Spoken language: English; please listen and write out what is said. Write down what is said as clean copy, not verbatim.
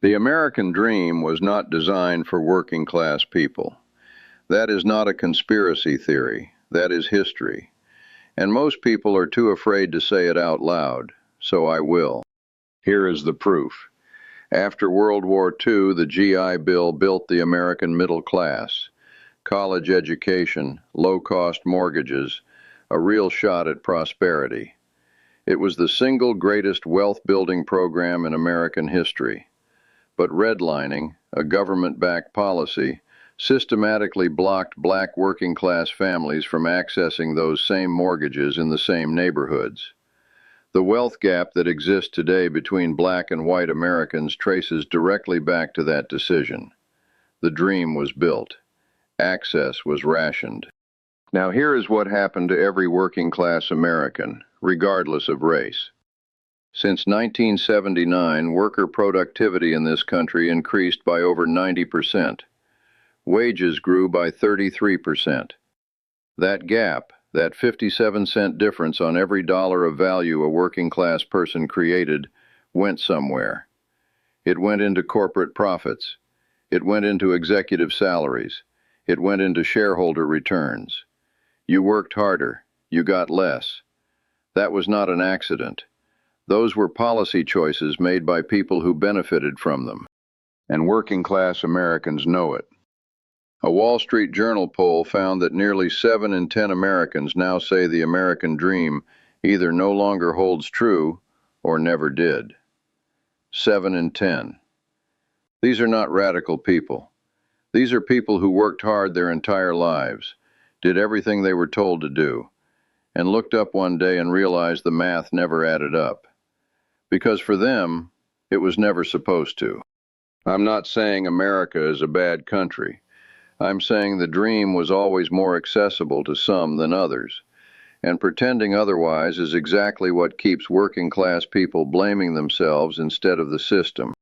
The American dream was not designed for working class people. That is not a conspiracy theory. That is history. And most people are too afraid to say it out loud, so I will. Here is the proof. After World War II, the GI Bill built the American middle class. College education, low-cost mortgages, a real shot at prosperity. It was the single greatest wealth-building program in American history. But redlining, a government-backed policy, systematically blocked black working-class families from accessing those same mortgages in the same neighborhoods. The wealth gap that exists today between black and white Americans traces directly back to that decision. The dream was built. Access was rationed. Now here is what happened to every working-class American, regardless of race. Since 1979, worker productivity in this country increased by over 90%. Wages grew by 33%. That gap, that 57-cent difference on every dollar of value a working-class person created, went somewhere. It went into corporate profits. It went into executive salaries. It went into shareholder returns. You worked harder. You got less. That was not an accident. Those were policy choices made by people who benefited from them. And working-class Americans know it. A Wall Street Journal poll found that nearly 7 in 10 Americans now say the American dream either no longer holds true or never did. 7 in 10. These are not radical people. These are people who worked hard their entire lives, did everything they were told to do, and looked up one day and realized the math never added up. Because for them, it was never supposed to. I'm not saying America is a bad country. I'm saying the dream was always more accessible to some than others, and pretending otherwise is exactly what keeps working-class people blaming themselves instead of the system.